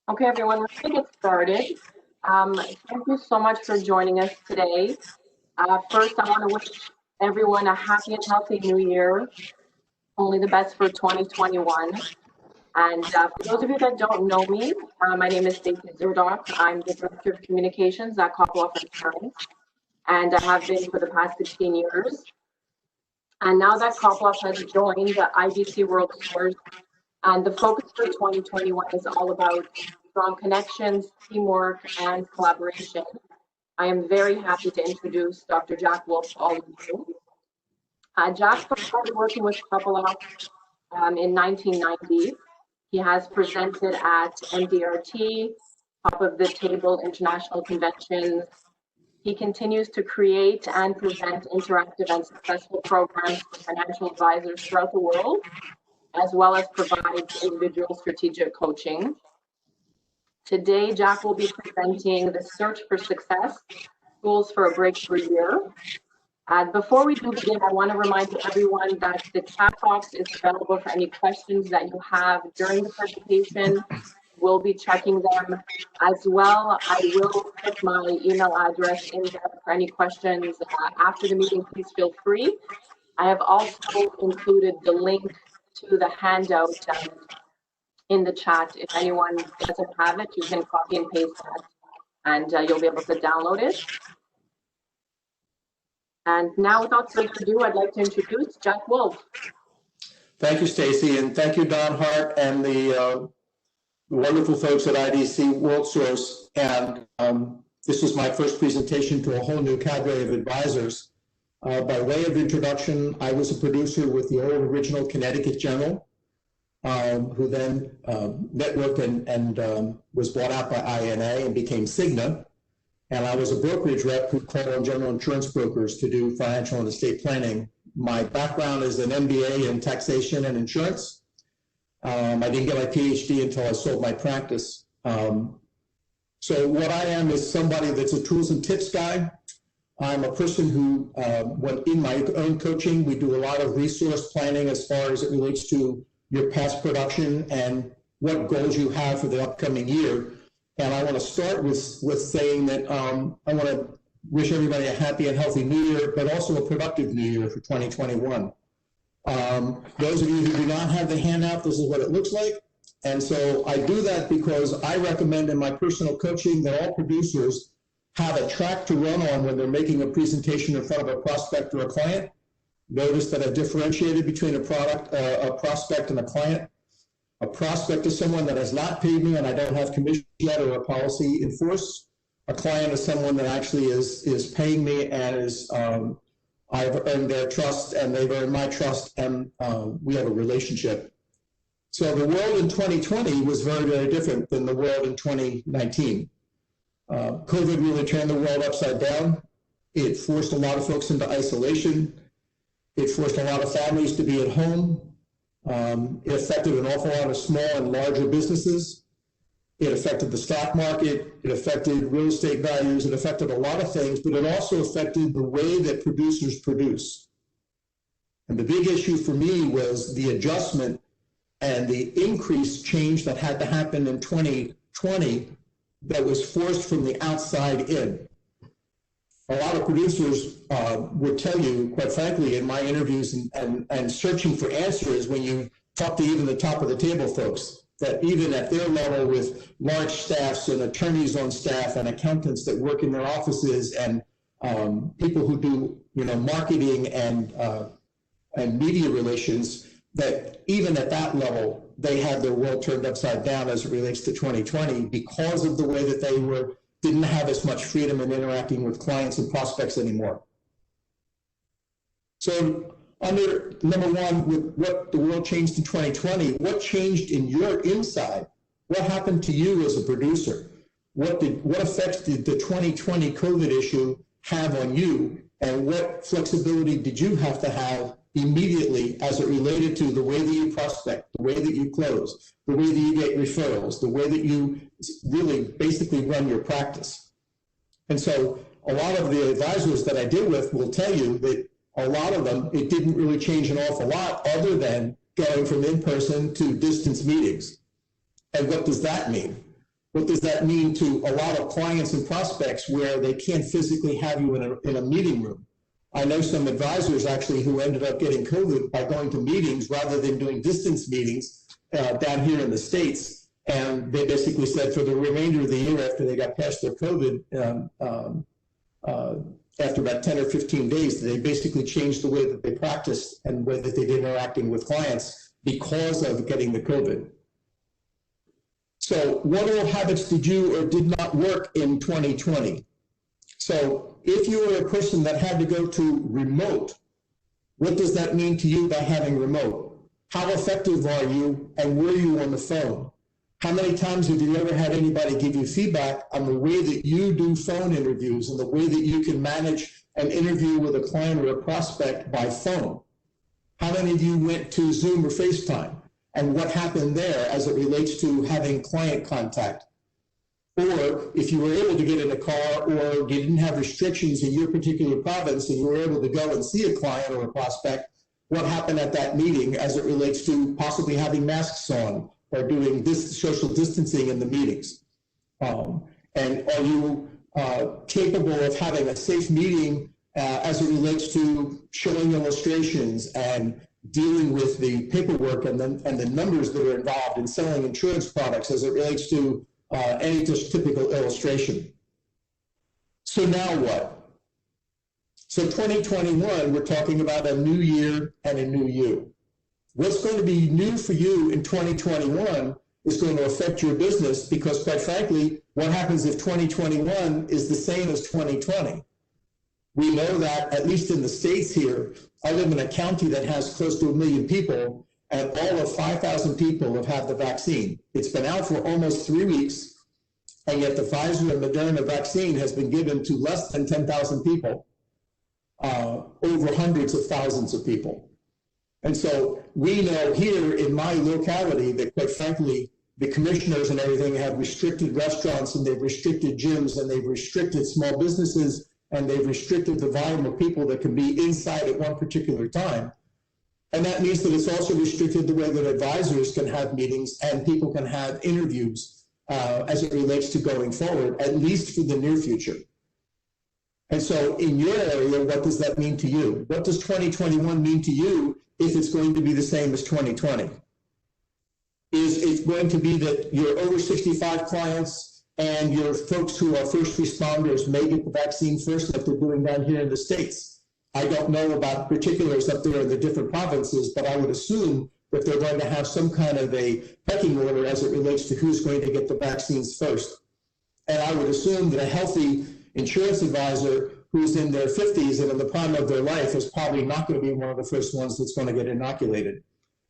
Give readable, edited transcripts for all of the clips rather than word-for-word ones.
Okay, everyone, we're going to get started. Thank you so much for joining us today. First, I want to wish everyone a happy and healthy new year. Only the best for 2021. And for those of you that don't know me, my name is Stacey Zerdock. I'm the Director of Communications at Coppola Insurance, and I have been for the past 16 years. And now that Coppola has joined the IBC Worldsource, and the focus for 2021 is all about strong connections, teamwork, and collaboration. I am very happy to introduce Dr. Jack Wolf to all of you. Jack started working with Coppola in 1990. He has presented at MDRT, Top of the Table International Conventions. He continues to create and present interactive and successful programs for financial advisors throughout the world, as well as provides individual strategic coaching. Today, Jack will be presenting the Search for Success, Tools for a Breakthrough Year. Before we do begin, I want to remind everyone that the chat box is available for any questions that you have during the presentation. We'll be checking them as well. I will put my email address in there for any questions after the meeting. Please feel free. I have also included the link to the handout in the chat. If anyone doesn't have it, you can copy and paste that, and you'll be able to download it. And now, without further ado, I'd like to introduce Jack Wolf. Thank you, Stacey, and thank you, Don Hart, and the wonderful folks at IDC Worldsource. And this was my first presentation to a whole new cadre of advisors. By way of introduction, I was a producer with the old original Connecticut General, who then networked and was bought out by INA and became Cigna. And I was a brokerage rep who called on general insurance brokers to do financial and estate planning. My background is an MBA in taxation and insurance. I didn't get my PhD until I sold my practice. So what I am is somebody that's a tools and tips guy. I'm a person who, when in my own coaching, we do a lot of resource planning as far as it relates to your past production and what goals you have for the upcoming year. And I want to start with saying that I want to wish everybody a happy and healthy new year, but also a productive new year for 2021. Those of you who do not have the handout, this is what it looks like. And so I do that because I recommend in my personal coaching that all producers have a track to run on when they're making a presentation in front of a prospect or a client. Notice that I've differentiated between a prospect and a client. A prospect is someone that has not paid me and I don't have commission yet or a policy in force. A client is someone that actually is paying me and is I've earned their trust and they've earned my trust, and we have a relationship. So the world in 2020 was very, very different than the world in 2019. COVID really turned the world upside down. It forced a lot of folks into isolation. It forced a lot of families to be at home. It affected an awful lot of small and larger businesses. It affected the stock market. It affected real estate values. It affected a lot of things, but it also affected the way that producers produce. And the big issue for me was the adjustment and the increased change that had to happen in 2020 that was forced from the outside in. A lot of producers would tell you, quite frankly, in my interviews and searching for answers when you talk to even the top of the table folks, that even at their level with large staffs and attorneys on staff and accountants that work in their offices and people who do marketing and media relations, that even at that level, they had their world turned upside down as it relates to 2020 because of the way that they didn't have as much freedom in interacting with clients and prospects anymore. So under number one, with what the world changed in 2020, what changed in your inside? What happened to you as a producer? What effects did the 2020 COVID issue have on you? And what flexibility did you have to have immediately as it related to the way that you prospect, the way that you close, the way that you get referrals, the way that you really basically run your practice? And so a lot of the advisors that I deal with will tell you that a lot of them, it didn't really change an awful lot other than going from in-person to distance meetings. And what does that mean? What does that mean to a lot of clients and prospects where they can't physically have you in a meeting room? I know some advisors actually who ended up getting COVID by going to meetings rather than doing distance meetings down here in the States. And they basically said for the remainder of the year after they got past their COVID, after about 10 or 15 days, they basically changed the way that they practiced and the way that they did interacting with clients because of getting the COVID. So what old habits did you or did not work in 2020? So if you were a person that had to go to remote, what does that mean to you by having remote? How effective are you and were you on the phone? How many times have you ever had anybody give you feedback on the way that you do phone interviews and the way that you can manage an interview with a client or a prospect by phone? How many of you went to Zoom or FaceTime? And what happened there as it relates to having client contact? Or if you were able to get in a car or you didn't have restrictions in your particular province and you were able to go and see a client or a prospect, what happened at that meeting as it relates to possibly having masks on or doing this social distancing in the meetings? And are you capable of having a safe meeting as it relates to showing illustrations and dealing with the paperwork and the numbers that are involved in selling insurance products as it relates to any just typical illustration? So now what? So 2021, we're talking about a new year and a new you. What's going to be new for you in 2021 is going to affect your business because, quite frankly, what happens if 2021 is the same as 2020? We know that, at least in the States here, I live in a county that has close to 1 million people, and all of 5,000 people have had the vaccine. It's been out for almost 3 weeks, and yet the Pfizer and Moderna vaccine has been given to less than 10,000 people, over hundreds of thousands of people. And so we know here in my locality that, quite frankly, the commissioners and everything have restricted restaurants and they've restricted gyms and they've restricted small businesses and they've restricted the volume of people that can be inside at one particular time. And that means that it's also restricted the way that advisors can have meetings and people can have interviews as it relates to going forward, at least for the near future. And so in your area, what does that mean to you? What does 2021 mean to you if it's going to be the same as 2020? Is it going to be that your over 65 clients and your folks who are first responders may get the vaccine first, like they're doing down here in the States? I don't know about particulars up there in the different provinces, but I would assume that they're going to have some kind of a pecking order as it relates to who's going to get the vaccines first. And I would assume that a healthy insurance advisor who's in their 50s and in the prime of their life is probably not going to be one of the first ones that's going to get inoculated.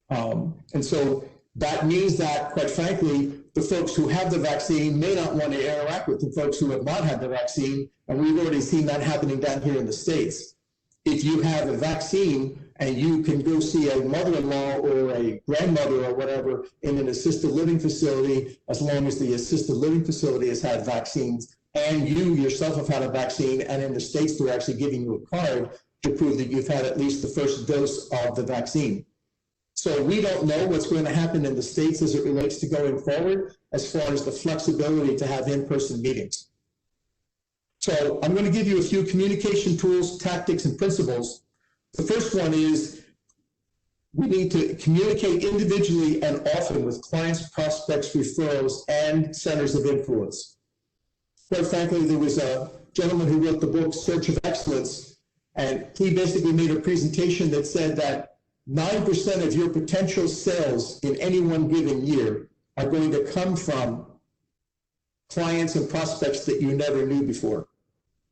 And so that means that, quite frankly, the folks who have the vaccine may not want to interact with the folks who have not had the vaccine, and we've already seen that happening down here in the States. If you have a vaccine and you can go see a mother-in-law or a grandmother or whatever in an assisted living facility, as long as the assisted living facility has had vaccines, and you yourself have had a vaccine, and in the States they're actually giving you a card to prove that you've had at least the first dose of the vaccine. So we don't know what's going to happen in the States as it relates to going forward as far as the flexibility to have in-person meetings. So I'm going to give you a few communication tools, tactics, and principles. The first one is we need to communicate individually and often with clients, prospects, referrals, and centers of influence. Quite frankly, there was a gentleman who wrote the book Search of Excellence, and he basically made a presentation that said that 9% of your potential sales in any one given year are going to come from clients and prospects that you never knew before.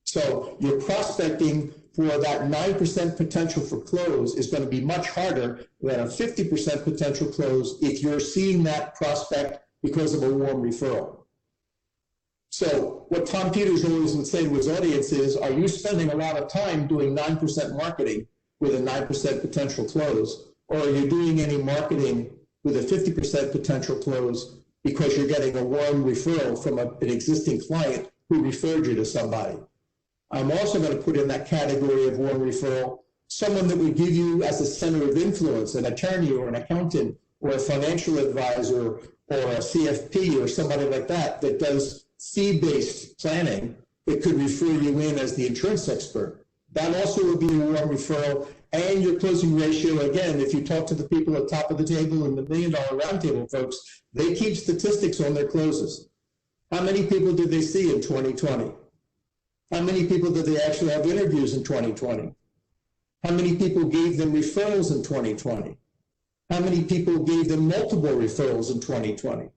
So your prospecting for that 9% potential for close is going to be much harder than a 50% potential close if you're seeing that prospect because of a warm referral. So what Tom Peters always would say to his audience is, are you spending a lot of time doing 9% marketing with a 9% potential close, or are you doing any marketing with a 50% potential close because you're getting a warm referral from an existing client who referred you to somebody? I'm also going to put in that category of warm referral someone that would give you as a center of influence, an attorney or an accountant or a financial advisor or a CFP or somebody like that that does fee-based planning that could refer you in as the insurance expert. That also would be a warm referral. And your closing ratio, again, if you talk to the people at the top of the table and the $1 Million Roundtable folks, they keep statistics on their closes. How many people did they see in 2020? How many people did they actually have interviews in 2020? How many people gave them referrals in 2020? How many people gave them multiple referrals in 2020?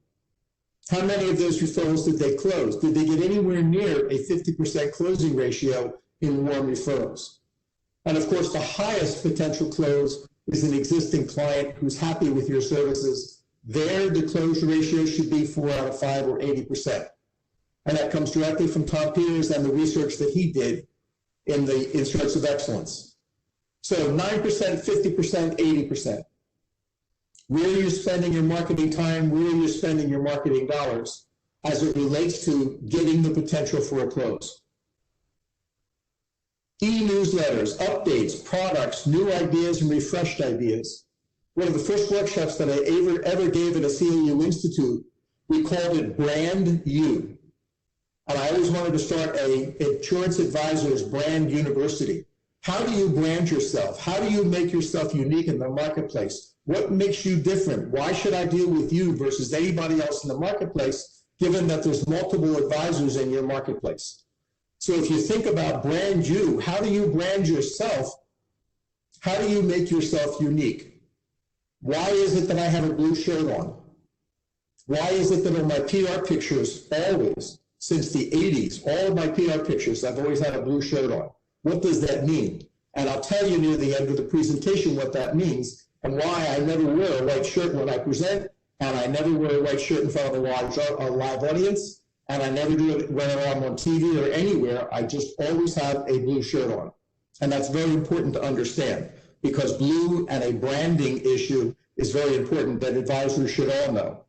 How many of those referrals did they close? Did they get anywhere near a 50% closing ratio in warm referrals? And of course, the highest potential close is an existing client who's happy with your services. There, the close ratio should be 4 out of 5 or 80%. And that comes directly from Tom Peters and the research that he did in the Insurance of Excellence. So 9%, 50%, 80%. Where are you spending your marketing time? Where are you spending your marketing dollars as it relates to getting the potential for a close? E-newsletters, updates, products, new ideas, and refreshed ideas. One of the first workshops that I ever gave at a CLU Institute, we called it Brand You. And I always wanted to start a insurance advisor's brand university. How do you brand yourself? How do you make yourself unique in the marketplace? What makes you different? Why should I deal with you versus anybody else in the marketplace, given that there's multiple advisors in your marketplace? So if you think about brand you, how do you brand yourself? How do you make yourself unique? Why is it that I have a blue shirt on? Why is it that on my PR pictures, always, since the 80s, all of my PR pictures, I've always had a blue shirt on? What does that mean? And I'll tell you near the end of the presentation what that means and why I never wear a white shirt when I present, and I never wear a white shirt in front of a live audience, and I never do it when I'm on TV or anywhere. I just always have a blue shirt on. And that's very important to understand, because blue and a branding issue is very important that advisors should all know.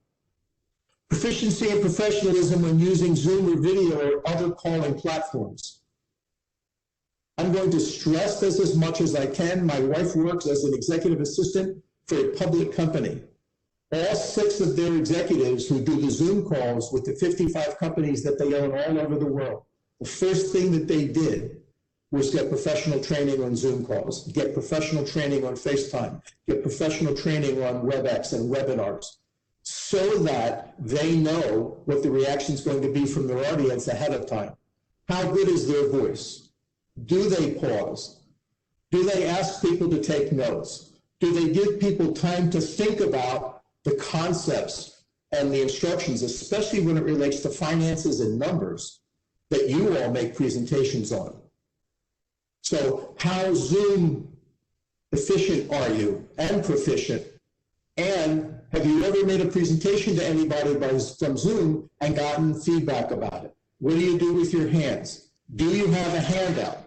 Proficiency and professionalism when using Zoom or video or other calling platforms. I'm going to stress this as much as I can. My wife works as an executive assistant for a public company. All 6 of their executives who do the Zoom calls with the 55 companies that they own all over the world, the first thing that they did was get professional training on Zoom calls, get professional training on FaceTime, get professional training on WebEx and webinars, so that they know what the reaction is going to be from their audience ahead of time. How good is their voice? Do they pause? Do they ask people to take notes? Do they give people time to think about the concepts and the instructions, especially when it relates to finances and numbers that you all make presentations on? So how Zoom efficient are you and proficient? And have you ever made a presentation to anybody from Zoom and gotten feedback about it? What do you do with your hands? Do you have a handout?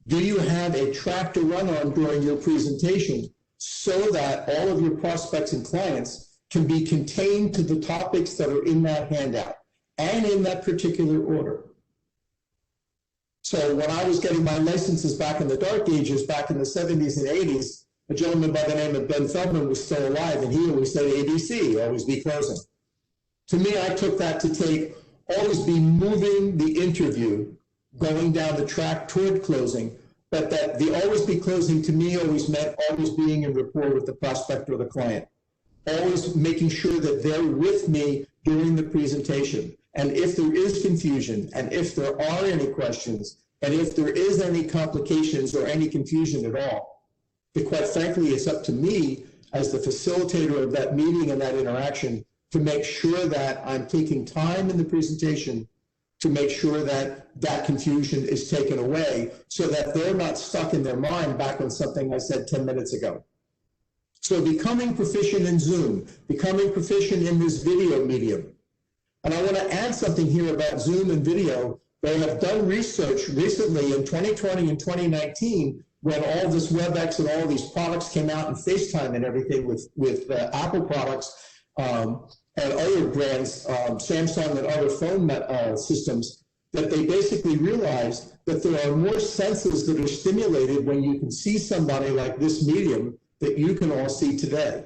Do you have a track to run on during your presentation so that all of your prospects and clients can be contained to the topics that are in that handout and in that particular order? So when I was getting my licenses back in the dark ages, back in the 70s and 80s, a gentleman by the name of Ben Feldman was still alive, and he always said ABC, always be closing. To me, I took that to always be moving the interview, going down the track toward closing, but that the always be closing to me always meant always being in rapport with the prospect or the client, always making sure that they're with me during the presentation. And if there is confusion, and if there are any questions, and if there is any complications or any confusion at all, but quite frankly, it's up to me as the facilitator of that meeting and that interaction to make sure that I'm taking time in the presentation to make sure that that confusion is taken away so that they're not stuck in their mind back on something I said 10 minutes ago. So becoming proficient in Zoom, becoming proficient in this video medium. And I want to add something here about Zoom and video. They have done research recently in 2020 and 2019 when all this WebEx and all these products came out and FaceTime and everything with Apple products and other brands, Samsung and other phone systems, that they basically realized that there are more senses that are stimulated when you can see somebody like this medium that you can all see today.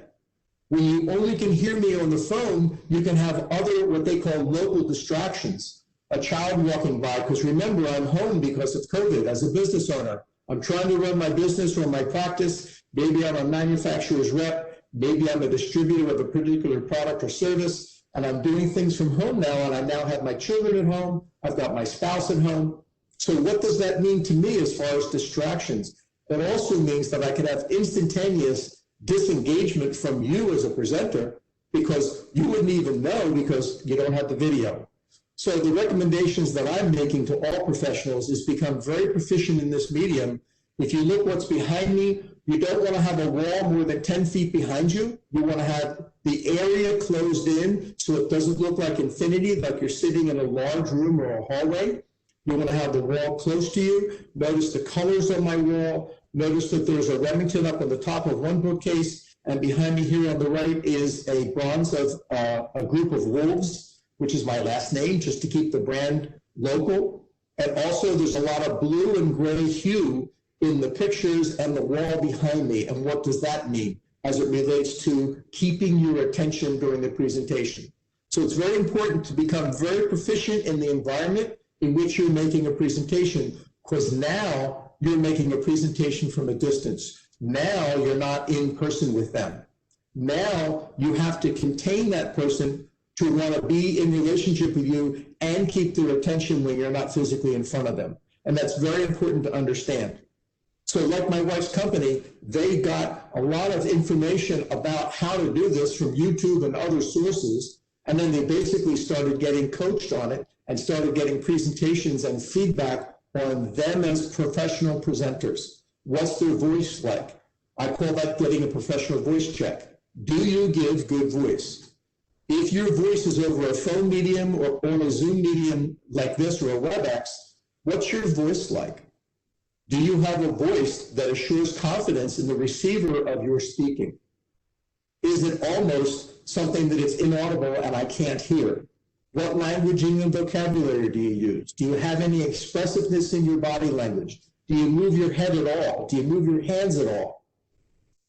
When you only can hear me on the phone, you can have other, what they call local distractions. A child walking by, because remember, I'm home because of COVID as a business owner. I'm trying to run my business or my practice. Maybe I'm a manufacturer's rep. Maybe I'm a distributor of a particular product or service, and I'm doing things from home now, and I now have my children at home. I've got my spouse at home. So what does that mean to me as far as distractions? It also means that I can have instantaneous disengagement from you as a presenter because you wouldn't even know because you don't have the video. So the recommendations that I'm making to all professionals is become very proficient in this medium. If you look what's behind me, you don't want to have a wall more than 10 feet behind you. You want to have the area closed in so it doesn't look like infinity, like you're sitting in a large room or a hallway. You want to have the wall close to you. Notice the colors on my wall. Notice that there's a Remington up on the top of one bookcase, and behind me here on the right is a bronze of a group of wolves, which is my last name, just to keep the brand local. And also there's a lot of blue and gray hue in the pictures and the wall behind me. And what does that mean as it relates to keeping your attention during the presentation? So it's very important to become very proficient in the environment in which you're making a presentation, because now you're making a presentation from a distance. Now you're not in person with them. Now you have to contain that person to want to be in relationship with you and keep their attention when you're not physically in front of them. And that's very important to understand. So like my wife's company, they got a lot of information about how to do this from YouTube and other sources. And then they basically started getting coached on it and started getting presentations and feedback on them as professional presenters. What's their voice like? I call that getting a professional voice check. Do you give good voice? If your voice is over a phone medium or on a Zoom medium like this or a WebEx, what's your voice like? Do you have a voice that assures confidence in the receiver of your speaking? Is it almost something that is inaudible and I can't hear? What languaging and vocabulary do you use? Do you have any expressiveness in your body language? Do you move your head at all? Do you move your hands at all?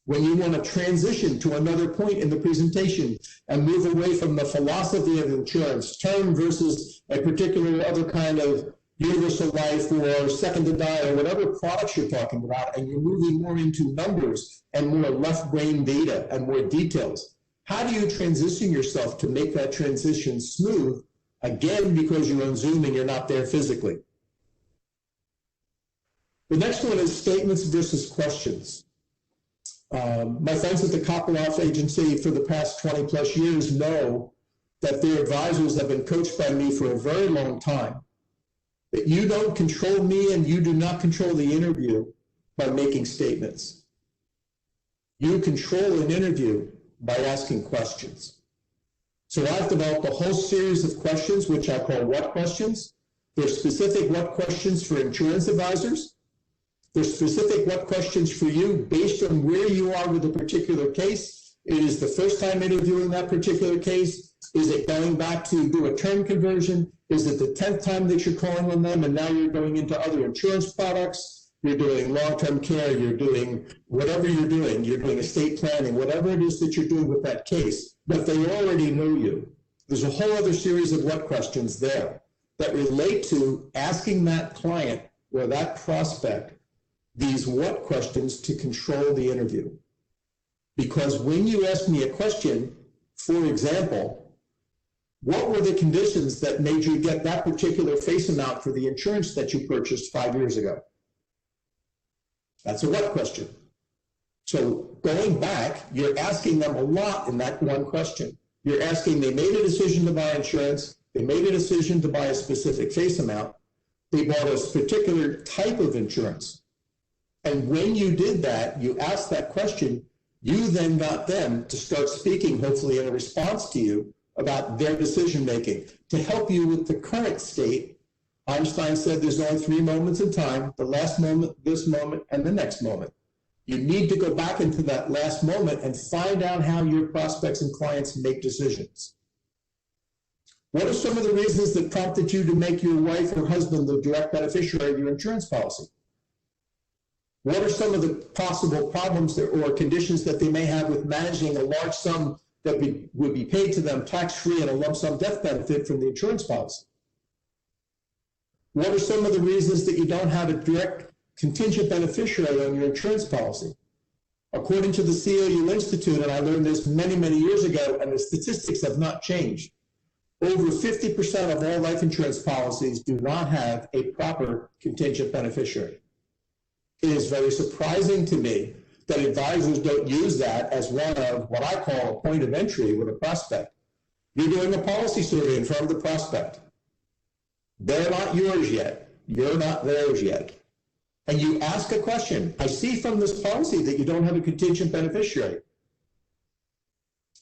When you want to transition to another point in the presentation and move away from the philosophy of insurance, term versus a particular other kind of universal life or second to die or whatever products you're talking about, and you're moving more into numbers and more left brain data and more details. How do you transition yourself to make that transition smooth? Again, because you're on Zoom and you're not there physically. The next one is statements versus questions. My friends at the Copperloff Agency for the past 20 plus years know that their advisors have been coached by me for a very long time. That you don't control me and you do not control the interview by making statements. You control an interview by asking questions. So I've developed a whole series of questions, which I call what questions. There's specific what questions for insurance advisors. There's specific what questions for you based on where you are with a particular case. It is the first time interviewing that particular case. Is it going back to do a term conversion? Is it the 10th time that you're calling on them and now you're going into other insurance products? You're doing long-term care, you're doing whatever you're doing estate planning, whatever it is that you're doing with that case, but they already know you. There's a whole other series of what questions there that relate to asking that client or that prospect these what questions to control the interview. Because when you ask me a question, for example, what were the conditions that made you get that particular face amount for the insurance that you purchased 5 years ago? That's a what question. So going back, you're asking them a lot in that one question. You're asking, they made a decision to buy insurance, they made a decision to buy a specific face amount, they bought a particular type of insurance. And when you did that, you asked that question, you then got them to start speaking, hopefully in a response to you, about their decision making to help you with the current state. Einstein said there's only 3 moments in time, the last moment, this moment, and the next moment. You need to go back into that last moment and find out how your prospects and clients make decisions. What are some of the reasons that prompted you to make your wife or husband the direct beneficiary of your insurance policy? What are some of the possible problems or conditions that they may have with managing a large sum that would be paid to them tax-free and a lump sum death benefit from the insurance policy? What are some of the reasons that you don't have a direct contingent beneficiary on your insurance policy? According to the CLU Institute, and I learned this many, many years ago, and the statistics have not changed, over 50% of all life insurance policies do not have a proper contingent beneficiary. It is very surprising to me that advisors don't use that as one of what I call a point of entry with a prospect. You're doing a policy survey in front of the prospect. They're not yours yet. You're not theirs yet. And you ask a question. I see from this policy that you don't have a contingent beneficiary.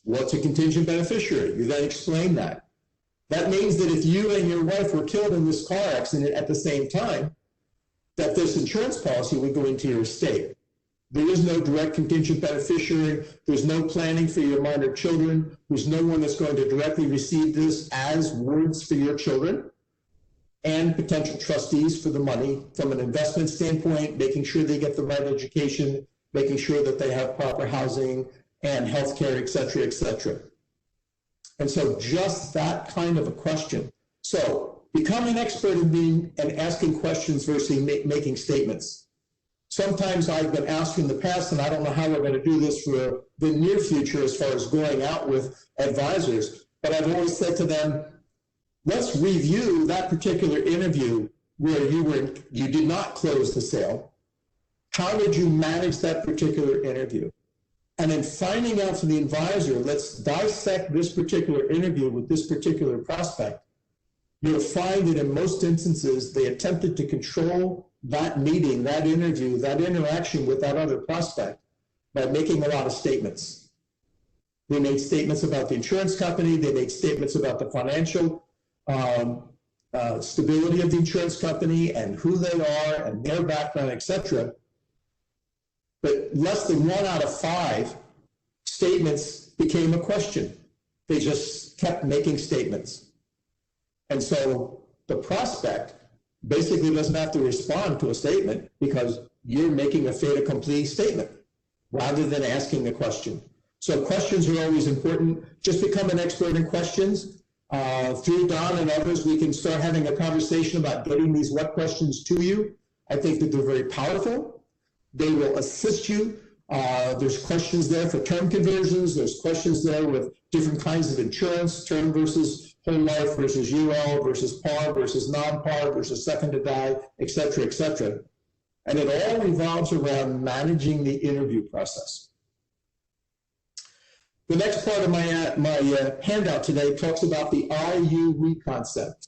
What's a contingent beneficiary? You then explain that. That means that if you and your wife were killed in this car accident at the same time, that this insurance policy would go into your estate. There is no direct contingent beneficiary. There's no planning for your minor children. There's no one that's going to directly receive this as wards for your children and potential trustees for the money from an investment standpoint, making sure they get the right education, making sure that they have proper housing and healthcare, et cetera, et cetera. And so just that kind of a question. So become an expert in being and asking questions versus making statements. Sometimes I've been asked in the past, and I don't know how we're going to do this for the near future as far as going out with advisors, but I've always said to them, let's review that particular interview where you did not close the sale. How did you manage that particular interview? And in finding out from the advisor, let's dissect this particular interview with this particular prospect. You'll find that in most instances, they attempted to control that meeting, that interview, that interaction with that other prospect by making a lot of statements. They made statements about the insurance company. They made statements about the financial stability of the insurance company and who they are and their background, et cetera. But less than 1 out of 5 statements became a question. They just kept making statements. And so the prospect basically doesn't have to respond to a statement because you're making a fait accompli statement rather than asking a question. So questions are always important. Just become an expert in questions. Through Don and others, we can start having a conversation about getting these what questions to you. I think that they're very powerful. They will assist you. There's questions there for term conversions. There's questions there with different kinds of insurance, term versus whole life versus UL versus par versus non-par versus second to die, et cetera, et cetera. And it all revolves around managing the interview process. The next part of my handout today talks about the I-U-We concept.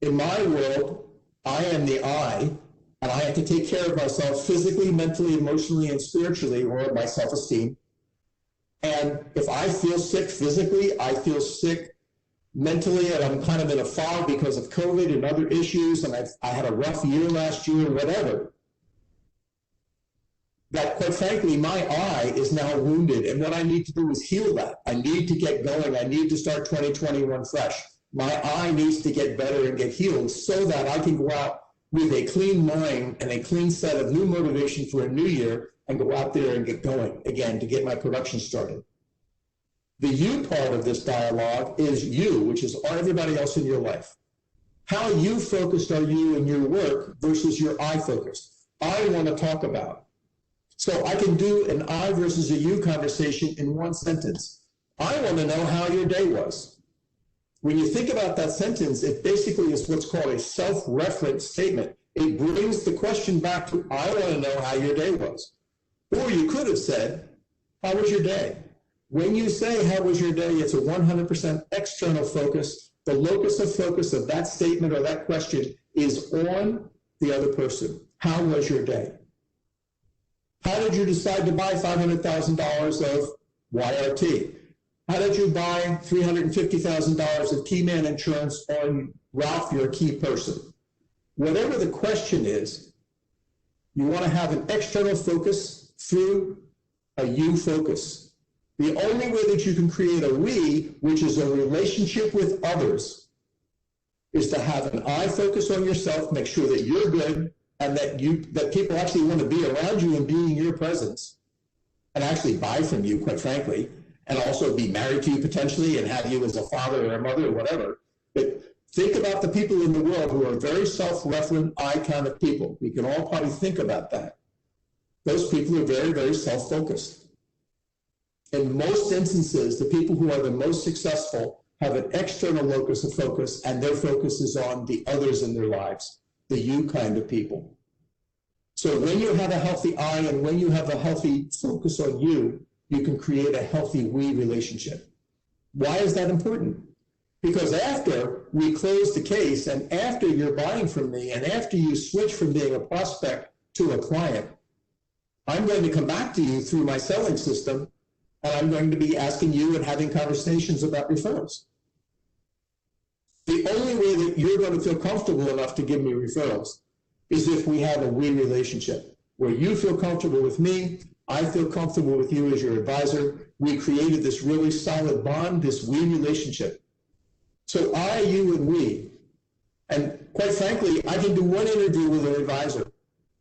In my world, I am the I, and I have to take care of myself physically, mentally, emotionally, and spiritually, or my self-esteem. And if I feel sick physically, I feel sick mentally, and I'm kind of in a fog because of COVID and other issues, and I had a rough year last year, whatever. That, quite frankly, my eye is now wounded, and what I need to do is heal that. I need to get going. I need to start 2021 fresh. My eye needs to get better and get healed so that I can go out with a clean mind and a clean set of new motivation for a new year and go out there and get going again to get my production started. The you part of this dialogue is you, which is everybody else in your life. How you focused are you in your work versus your I focused? I want to talk about. So I can do an I versus a you conversation in one sentence. I want to know how your day was. When you think about that sentence, it basically is what's called a self-reference statement. It brings the question back to, I want to know how your day was. Or you could have said, how was your day? When you say, how was your day, it's a 100% external focus. The locus of focus of that statement or that question is on the other person. How was your day? How did you decide to buy $500,000 of YRT? How did you buy $350,000 of key man insurance on Ralph, your key person? Whatever the question is, you want to have an external focus through a you focus. The only way that you can create a we, which is a relationship with others, is to have an I focus on yourself, make sure that you're good, and that people actually want to be around you and be in your presence and actually buy from you, quite frankly, and also be married to you potentially and have you as a father or a mother or whatever. But think about the people in the world who are very self-referent, I kind of people. We can all probably think about that. Those people are very, very self-focused. In most instances, the people who are the most successful have an external locus of focus, and their focus is on the others in their lives, the you kind of people. So when you have a healthy I and when you have a healthy focus on you, you can create a healthy we relationship. Why is that important? Because after we close the case and after you're buying from me and after you switch from being a prospect to a client, I'm going to come back to you through my selling system, and I'm going to be asking you and having conversations about referrals. The only way that you're going to feel comfortable enough to give me referrals is if we have a we relationship, where you feel comfortable with me, I feel comfortable with you as your advisor. We created this really solid bond, this we relationship. So I, you, and we. And quite frankly, I can do one interview with an advisor,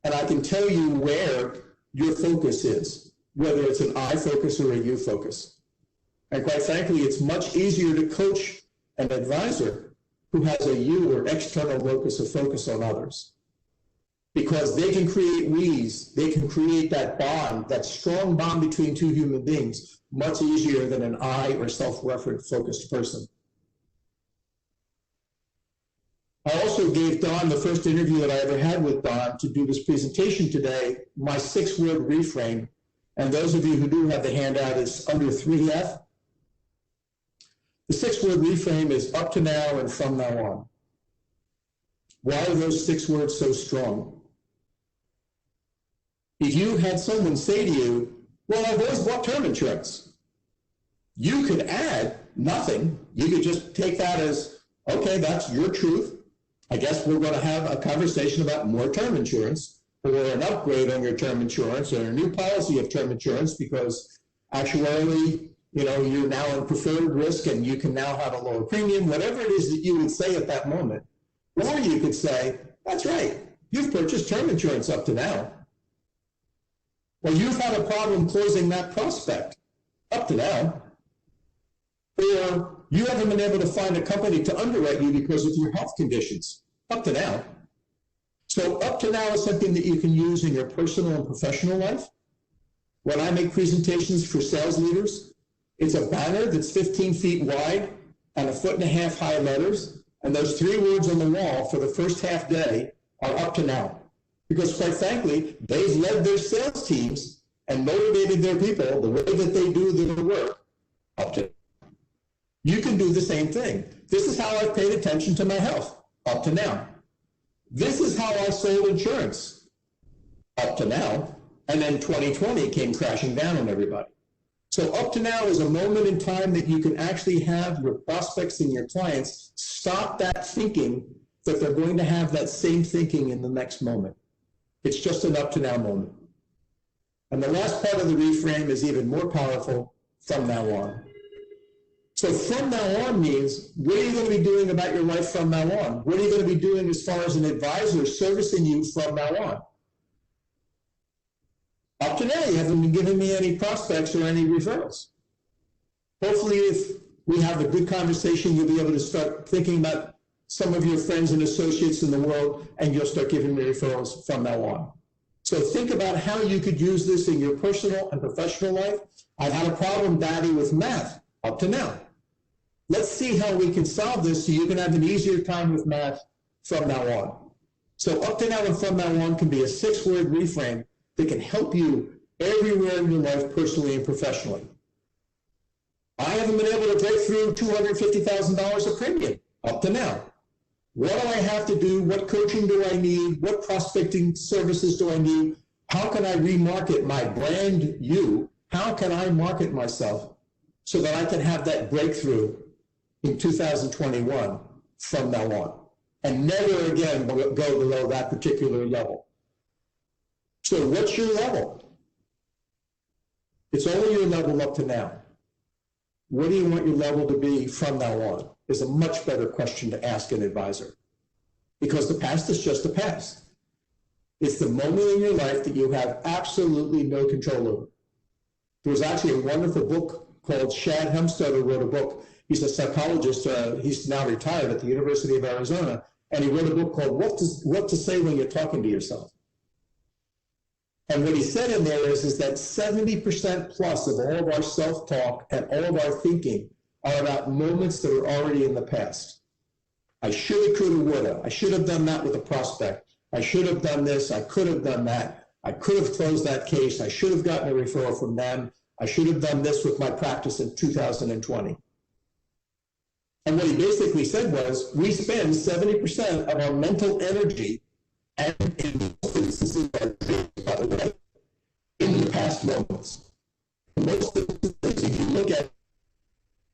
and I can tell you where your focus is, whether it's an I focus or a you focus. And quite frankly, it's much easier to coach an advisor who has a you or external locus of focus on others, because they can create we's, they can create that bond, that strong bond between two human beings, much easier than an I or self-referent focused person. I also gave Don, the first interview that I ever had with Don to do this presentation today, my 6-word reframe. And those of you who do have the handout, it's under 3F. The 6-word reframe is up to now and from now on. Why are those 6 words so strong? If you had someone say to you, well, I've always bought term insurance, you could add nothing. You could just take that as, okay, that's your truth. I guess we're going to have a conversation about more term insurance, or an upgrade on your term insurance, or a new policy of term insurance, because actuarially, you're now in preferred risk and you can now have a lower premium, whatever it is that you would say at that moment. Or you could say, that's right, you've purchased term insurance up to now. Well, you've had a problem closing that prospect up to now. Or you haven't been able to find a company to underwrite you because of your health conditions up to now. So up to now is something that you can use in your personal and professional life. When I make presentations for sales leaders, it's a banner that's 15 feet wide and 1.5 foot high letters. And those 3 words on the wall for the first half day are up to now. Because quite frankly, they've led their sales teams and motivated their people the way that they do their work up to now. You can do the same thing. This is how I've paid attention to my health up to now. This is how I sold insurance up to now. And then 2020 came crashing down on everybody. So up to now is a moment in time that you can actually have your prospects and your clients stop that thinking that they're going to have that same thinking in the next moment. It's just an up to now moment. And the last part of the reframe is even more powerful: from now on. So from now on means, what are you going to be doing about your life from now on? What are you going to be doing as far as an advisor servicing you from now on? Up to now, you haven't been giving me any prospects or any referrals. Hopefully, if we have a good conversation, you'll be able to start thinking about some of your friends and associates in the world, and you'll start giving me referrals from now on. So think about how you could use this in your personal and professional life. I've had a problem, Daddy, with math up to now. Let's see how we can solve this so you can have an easier time with math from now on. So up to now and from now on can be a 6-word reframe that can help you everywhere in your life, personally and professionally. I haven't been able to break through $250,000 of premium up to now. What do I have to do? What coaching do I need? What prospecting services do I need? How can I remarket my brand you? How can I market myself so that I can have that breakthrough in 2021 from now on, and never again go below that particular level? So what's your level? It's only your level up to now. What do you want your level to be from now on? Is a much better question to ask an advisor, because the past is just the past. It's the moment in your life that you have absolutely no control over. There was actually a wonderful book called Shad Hemstetter wrote a book. He's a psychologist. He's now retired at the University of Arizona. And he wrote a book called What to Say When You're Talking to Yourself. And what he said in there is that 70% plus of all of our self-talk and all of our thinking are about moments that are already in the past. I shoulda, coulda, woulda. I should have done that with a prospect. I should have done this. I could have done that. I could have closed that case. I should have gotten a referral from them. I should have done this with my practice in 2020. And what he basically said was, we spend 70% of our mental energy, and in most instances, our dreams, by the way, in the past moments. Most instances, if you look at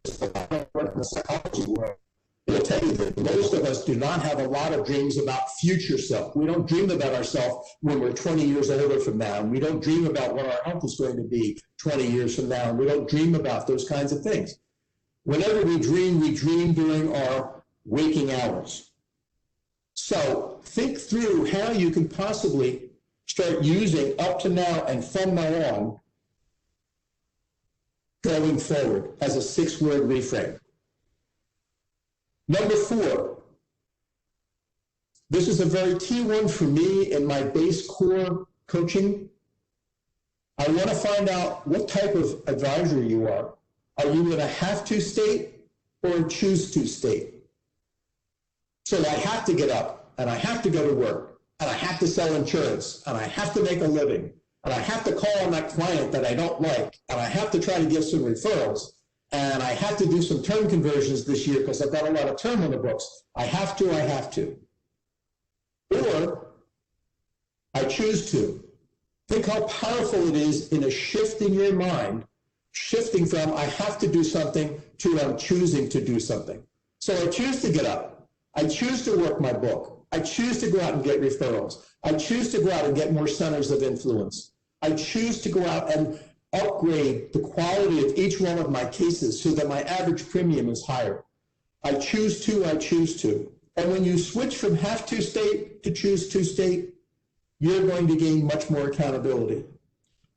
the psychology world, it'll tell you that most of us do not have a lot of dreams about future self. We don't dream about ourselves when we're 20 years older from now. We don't dream about what our health is going to be 20 years from now. We don't dream about those kinds of things. Whenever we dream during our waking hours. So think through how you can possibly start using up to now and from now on going forward as a 6-word reframe. Number 4, this is a very T1 for me in my base core coaching. I want to find out what type of advisor you are. Are you in a have to state or a choose to state? So I have to get up and I have to go to work and I have to sell insurance and I have to make a living and I have to call on that client that I don't like and I have to try to give some referrals and I have to do some term conversions this year because I've got a lot of term on the books. I have to. Or I choose to. Think how powerful it is in a shift in your mind, shifting from I have to do something to I'm choosing to do something. So I choose to get up. I choose to work my book. I choose to go out and get referrals. I choose to go out and get more centers of influence. I choose to go out and upgrade the quality of each one of my cases so that my average premium is higher. I choose to. And when you switch from have to state to choose to state, you're going to gain much more accountability.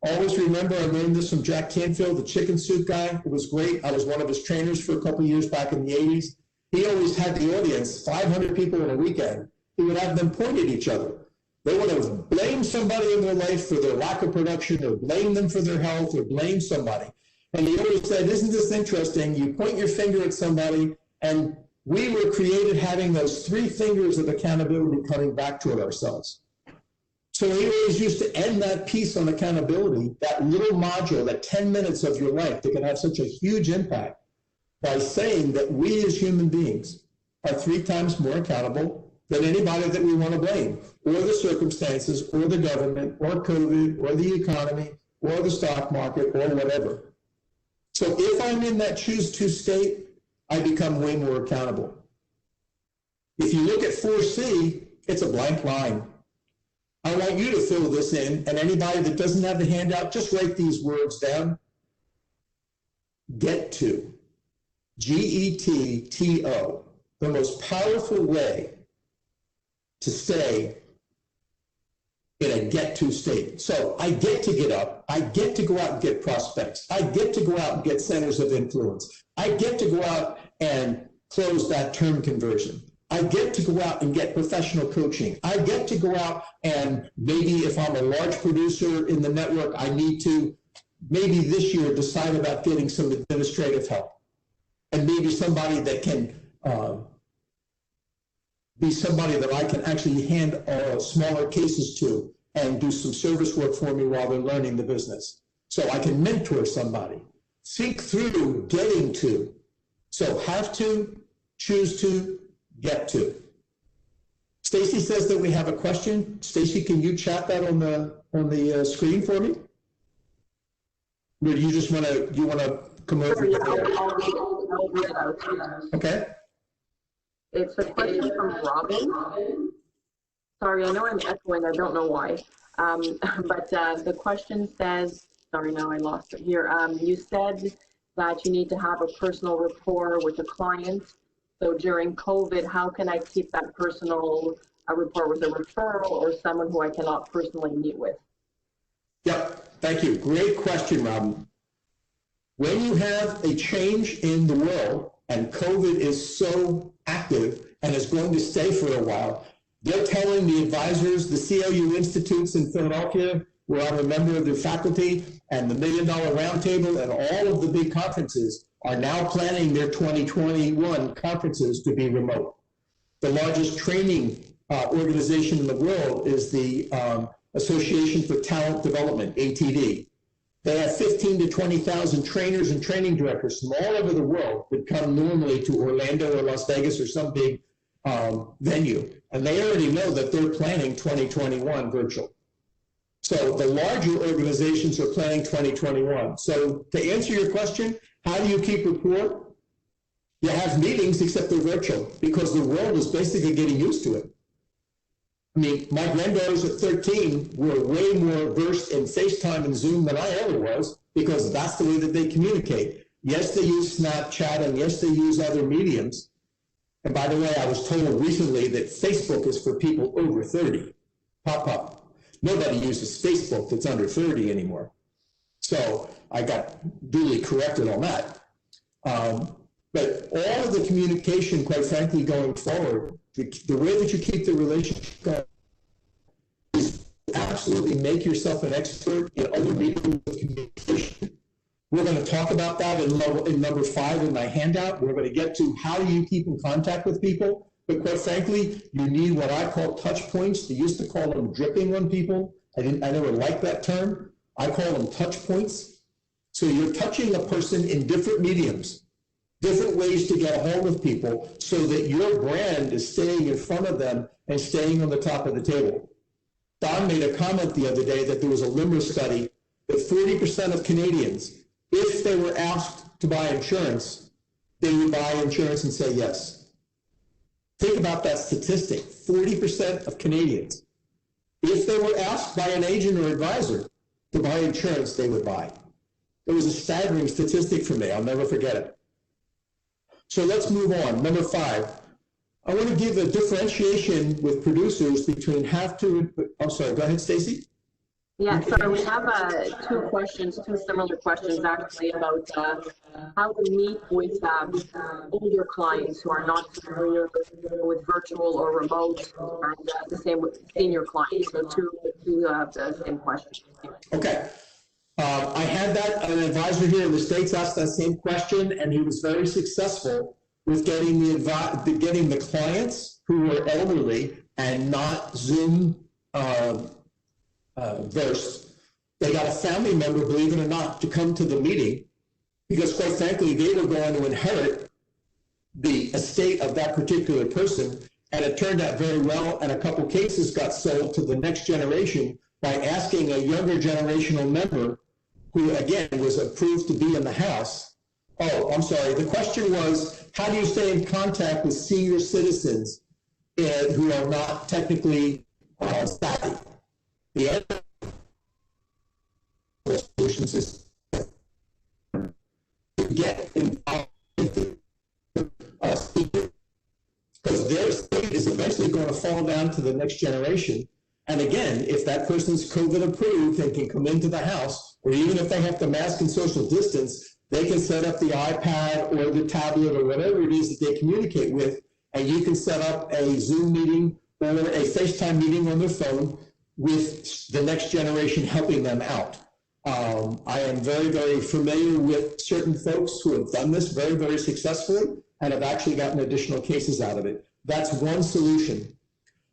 Always remember, I learned this from Jack Canfield, the chicken soup guy. It was great. I was one of his trainers for a couple of years back in the 80s. He always had the audience, 500 people in a weekend. He would have them point at each other. They would have blamed somebody in their life for their lack of production or blame them for their health or blame somebody. And he always said, isn't this interesting? You point your finger at somebody, and we were created having those 3 fingers of accountability coming back toward ourselves. So he always used to end that piece on accountability, that little module, that 10 minutes of your life that can have such a huge impact, by saying that we as human beings are 3 times more accountable than anybody that we want to blame, or the circumstances, or the government, or COVID, or the economy, or the stock market, or whatever. So if I'm in that choose to state, I become way more accountable. If you look at 4C, it's a blank line. I want you to fill this in, and anybody that doesn't have the handout, just write these words down. Get to. G-E-T-T-O. The most powerful way to stay in a get-to state. So I get to get up. I get to go out and get prospects. I get to go out and get centers of influence. I get to go out and close that term conversion. I get to go out and get professional coaching. I get to go out and maybe if I'm a large producer in the network, I need to maybe this year decide about getting some administrative help. And maybe somebody that can be somebody that I can actually hand smaller cases to and do some service work for me while they're learning the business. So I can mentor somebody. Think through getting to. So have to, choose to, get to. Stacy says that we have a question. Stacy, can you chat that on the screen for me? Or do you just want to come over? Yeah, I'll read it out. Okay. It's a question from Robin. Sorry, I know I'm echoing. I don't know why. But the question says, sorry, now I lost it here. You said that you need to have a personal rapport with a client. So during COVID, how can I keep that personal a report with a referral or someone who I cannot personally meet with? Yep, thank you. Great question, Robin. When you have a change in the world and COVID is so active and is going to stay for a while, they're telling the advisors, the CLU institutes in Philadelphia, where I'm a member of their faculty, and the $1 Million Roundtable and all of the big conferences are now planning their 2021 conferences to be remote. The largest training organization in the world is the Association for Talent Development, ATD. They have 15 to 20,000 trainers and training directors from all over the world that come normally to Orlando or Las Vegas or some big venue. And they already know that they're planning 2021 virtual. So the larger organizations are planning 2021. So to answer your question, how do you keep rapport? You have meetings, except they're virtual, because the world is basically getting used to it. I mean, my granddaughters at 13 were way more versed in FaceTime and Zoom than I ever was, because that's the way that they communicate. Yes, they use Snapchat, and yes, they use other mediums. And by the way, I was told recently that Facebook is for people over 30. Pop up. Nobody uses Facebook that's under 30 anymore. So I got duly corrected on that. But all of the communication, quite frankly, going forward, the way that you keep the relationship going is absolutely make yourself an expert in other mediums of communication. We're going to talk about that in number 5 in my handout. We're going to get to how do you keep in contact with people. But quite frankly, you need what I call touch points. They used to call them dripping on people. I never liked that term. I call them touch points. So you're touching a person in different mediums, different ways to get a hold of people so that your brand is staying in front of them and staying on the top of the table. Don made a comment the other day that there was a LIMRA study that 40% of Canadians, if they were asked to buy insurance, they would buy insurance and say yes. Think about that statistic, 40% of Canadians. If they were asked by an agent or advisor to buy insurance, they would buy. It was a staggering statistic for me. I'll never forget it. So let's move on. Number 5. I want to give a differentiation with producers between have to, I'm sorry, go ahead, Stacy. Yeah, so we have two similar questions actually about how to meet with older clients who are not familiar with virtual or remote, and the same with senior clients. So two the same questions. Okay. I had an advisor here in the States asked that same question, and he was very successful with getting the clients who were elderly and not Zoom versed. They got a family member, believe it or not, to come to the meeting because, quite frankly, they were going to inherit the estate of that particular person, and it turned out very well, and a couple cases got sold to the next generation by asking a younger generational member who, again, was approved to be in the house. Oh, I'm sorry. The question was, how do you stay in contact with senior citizens who are not technically savvy? The other solutions is to get involved with because their estate is eventually going to fall down to the next generation. And again, if that person's COVID approved and can come into the house, or even if they have to mask and social distance, they can set up the iPad or the tablet or whatever it is that they communicate with, and you can set up a Zoom meeting or a FaceTime meeting on their phone with the next generation helping them out. I am very, very familiar with certain folks who have done this very, very successfully and have actually gotten additional cases out of it. That's one solution.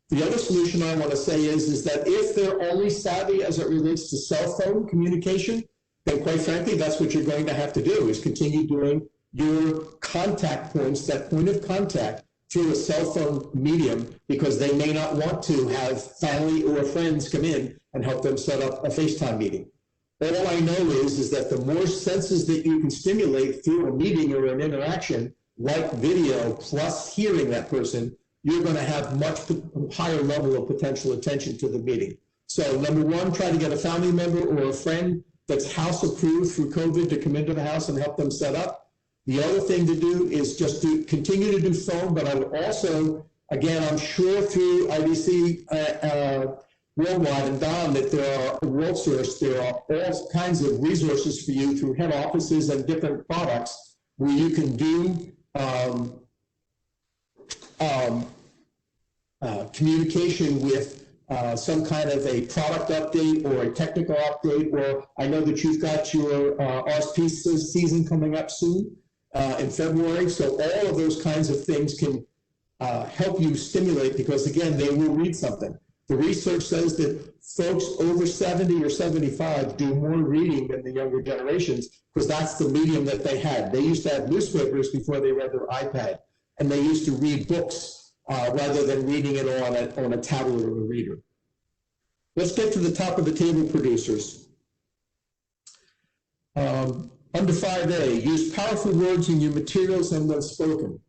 The other solution I want to say is that if they're only savvy as it relates to cell phone communication, then quite frankly, that's what you're going to have to do, is continue doing your contact points, that point of contact, through a cell phone medium, because they may not want to have family or friends come in and help them set up a FaceTime meeting. All I know is that the more senses that you can stimulate through a meeting or an interaction, like video plus hearing that person, you're going to have much higher level of potential attention to the meeting. So number 1, try to get a family member or a friend that's house approved through COVID to come into the house and help them set up. The other thing to do is just to continue to do phone, but I would also Again, I'm sure through IDC Worldwide and Don that there are Worldsource, there are all kinds of resources for you through head offices and different products where you can do communication with some kind of a product update or a technical update, or I know that you've got your RSP season coming up soon in February. So all of those kinds of things can help you stimulate, because again, they will read something. The research says that folks over 70 or 75 do more reading than the younger generations, because that's the medium that they had. They used to have newspapers before they read their iPad, and they used to read books rather than reading it on a tablet or a reader. Let's get to the top of the table producers. Under 5A, use powerful words in your materials and when spoken.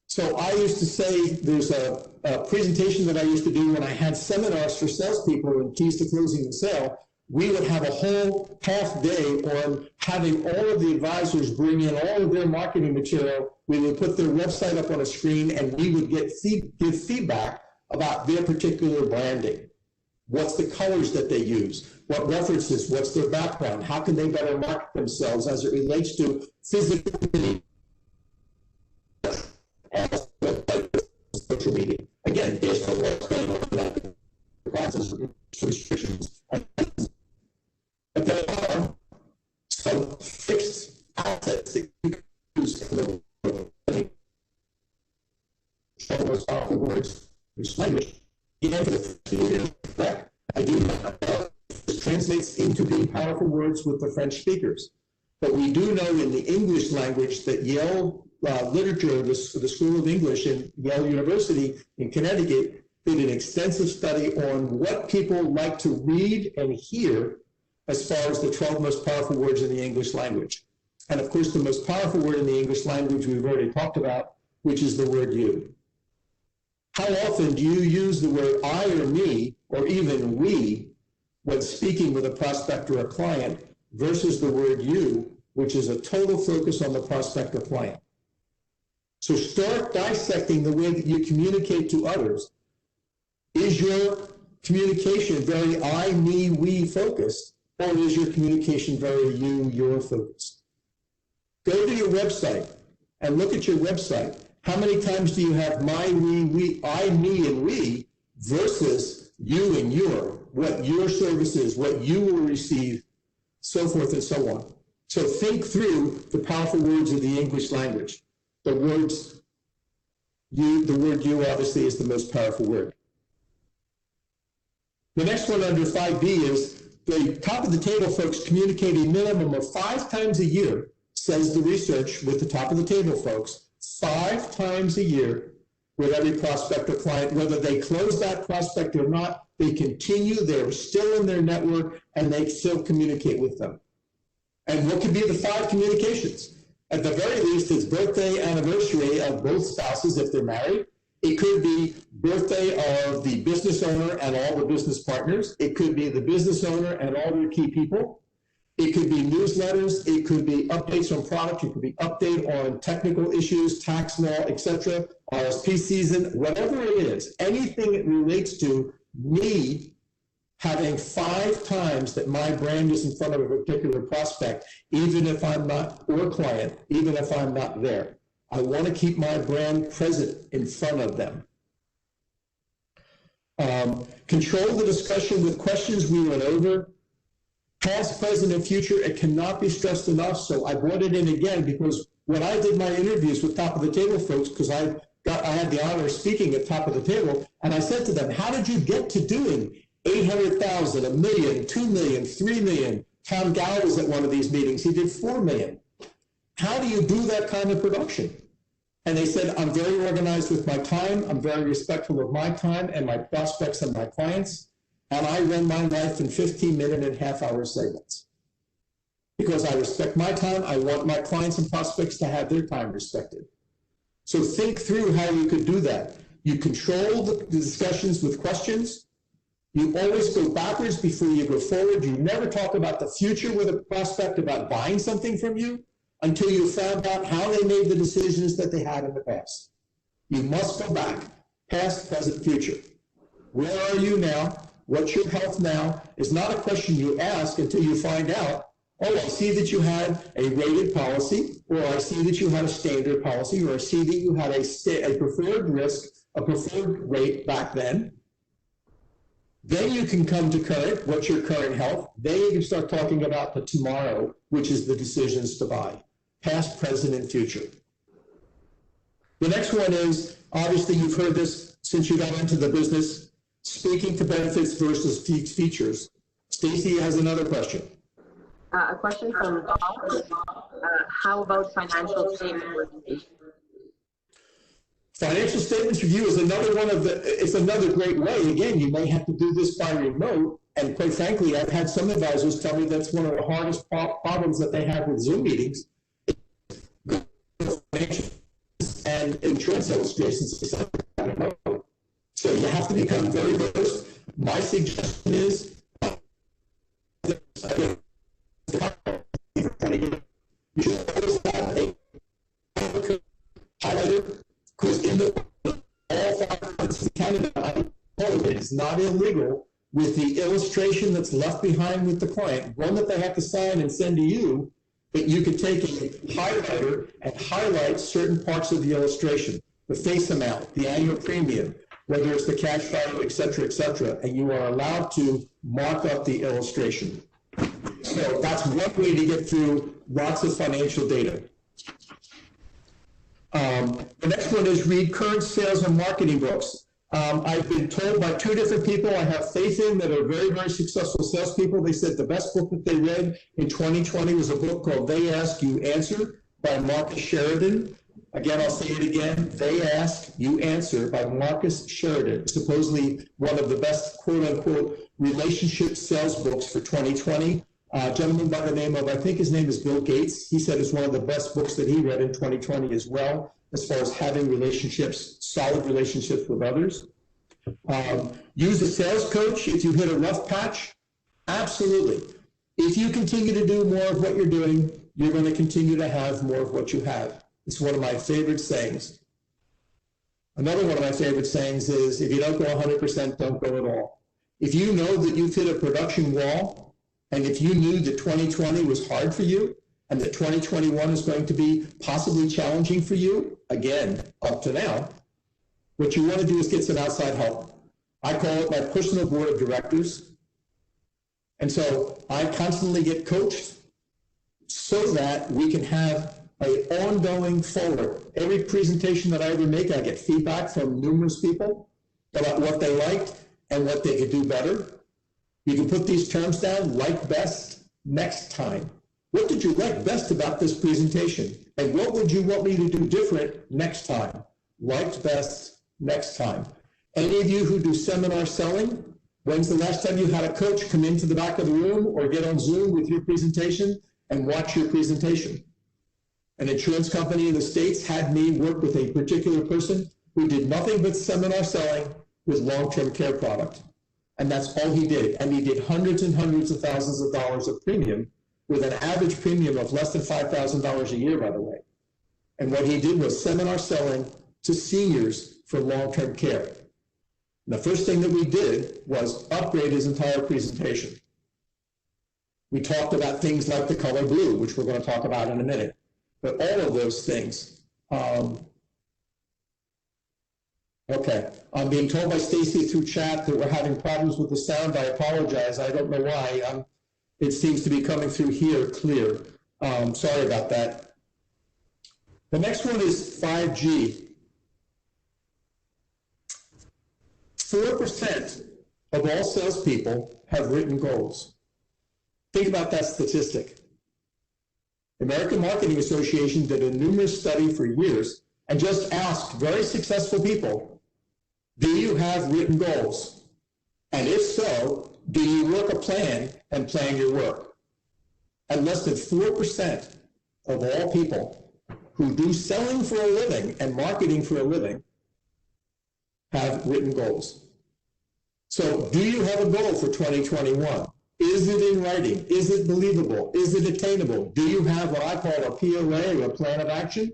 So I used to say, there's a presentation that I used to do when I had seminars for salespeople and keys to closing the sale. We would have a whole half day on having all of the advisors bring in all of their marketing material. We would put their website up on a screen, and we would give feedback about their particular branding. What's the colors that they use? What references? What's their background? How can they better market themselves as it relates to physical social media? Again, based on what's going on in the process of restrictions. But there are some fixed assets that you can use in the most powerful words, which language. I do not know if this translates into the powerful words with the French speakers. But we do know in the English language that Yale Literature, the School of English in Yale University in Connecticut, did an extensive study on what people like to read and hear as far as the 12 most powerful words in the English language. And of course, the most powerful word in the English language we've already talked about, which is the word you. How often do you use the word I or me, or even we, when speaking with a prospect or a client, versus the word you, which is a total focus on the prospect or client? So start dissecting the way that you communicate to others. Is your communication very I, me, we focused, or is your communication very you, your focused? Go to your website and look at your website. How many times do you have my, we, I, me, and we versus you and your, what your service is, what you will receive, so forth and so on. So think through the powerful words of the English language. The word you obviously is the most powerful word. The next one under 5B is the top of the table folks communicate a minimum of 5 times a year, says the research with the top of the table folks, 5 times a year with every prospect or client. Whether they close that prospect or not, they continue, they're still in their network, and they still communicate with them. And what could be the 5 communications? At the very least, it's birthday, anniversary of both spouses if they're married. It could be birthday of the business owner and all the business partners. It could be the business owner and all their key people. It could be newsletters. It could be updates on product. It could be update on technical issues, tax law, etc., RSP season, whatever it is, anything that relates to me having 5 times that my brand is in front of a particular prospect, even if I'm not, or client, even if I'm not there. I want to keep my brand present in front of them. Control the discussion with questions we went over. Past, present, and future, it cannot be stressed enough. So I brought it in again because when I did my interviews with top of the table folks, because I had the honor of speaking at top of the table, and I said to them, how did you get to doing 800,000, $1 million, $2 million, $3 million? Tom Gow was at one of these meetings. He did 4 million. How do you do that kind of production? And they said, I'm very organized with my time. I'm very respectful of my time and my prospects and my clients. And I run my life in 15-minute and half-hour segments. Because I respect my time, I want my clients and prospects to have their time respected. So think through how you could do that. You control the discussions with questions. You always go backwards before you go forward. You never talk about the future with a prospect about buying something from you until you found out how they made the decisions that they had in the past. You must go back, past, present, future. Where are you now? What's your health now? Is not a question you ask until you find out, oh, I see that you had a rated policy, or I see that you had a standard policy, or I see that you had a preferred risk, a preferred rate back then. Then you can come to current, what's your current health? Then you can start talking about the tomorrow, which is the decisions to buy, past, present, and future. The next one is, obviously you've heard this since you got into the business, speaking to benefits versus features. Stacy has another question. A question from Bob. How about financial statement review? Financial statements review is another one of the, it's another great way. Again, you may have to do this by remote. And quite frankly, I've had some advisors tell me that's one of the hardest problems that they have with Zoom meetings. And insurance illustrations. So you have to become very versed. My suggestion is, you should always have a highlighter, because in the all 5 months in Canada, it is not illegal with the illustration that's left behind with the client, one that they have to sign and send to you, but you could take a highlighter and highlight certain parts of the illustration, the face amount, the annual premium, whether it's the cash value, et cetera, and you are allowed to mark up the illustration. So that's one way to get through lots of financial data. The next one is read current sales and marketing books. I've been told by 2 different people I have faith in that are very, very successful salespeople. They said the best book that they read in 2020 was a book called They Ask, You Answer by Marcus Sheridan. Again, I'll say it again. They Ask, You Answer by Marcus Sheridan. Supposedly one of the best quote unquote relationship sales books for 2020. A gentleman by the name of, I think his name is Bill Gates. He said it's one of the best books that he read in 2020 as well, as far as having relationships, solid relationships with others. Use a sales coach if you hit a rough patch. Absolutely. If you continue to do more of what you're doing, you're going to continue to have more of what you have. It's one of my favorite sayings. Another one of my favorite sayings is, if you don't go 100%, don't go at all. If you know that you've hit a production wall, and if you knew that 2020 was hard for you, and that 2021 is going to be possibly challenging for you, again, up to now, what you want to do is get some outside help. I call it my personal board of directors. And so I constantly get coached so that we can have an ongoing forward. Every presentation that I ever make, I get feedback from numerous people about what they liked and what they could do better. You can put these terms down, like best, next time. What did you like best about this presentation? And what would you want me to do different next time? Liked best, next time. Any of you who do seminar selling, when's the last time you had a coach come into the back of the room or get on Zoom with your presentation and watch your presentation? An insurance company in the States had me work with a particular person who did nothing but seminar selling with long-term care product. And that's all he did. And he did hundreds and hundreds of thousands of dollars of premium with an average premium of less than $5,000 a year, by the way. And what he did was seminar selling to seniors for long-term care. And the first thing that we did was upgrade his entire presentation. We talked about things like the color blue, which we're going to talk about in a minute. But all of those things. Okay, I'm being told by Stacy through chat that we're having problems with the sound. I apologize. I don't know why. It seems to be coming through here clear. Sorry about that. The next one is 5G. 4% of all salespeople have written goals. Think about that statistic. The American Marketing Association did a numerous study for years and just asked very successful people, do you have written goals? And if so, do you work a plan and plan your work? And less than 4% of all people who do selling for a living and marketing for a living have written goals. So do you have a goal for 2021? Is it in writing? Is it believable? Is it attainable? Do you have what I call a POA, or a plan of action?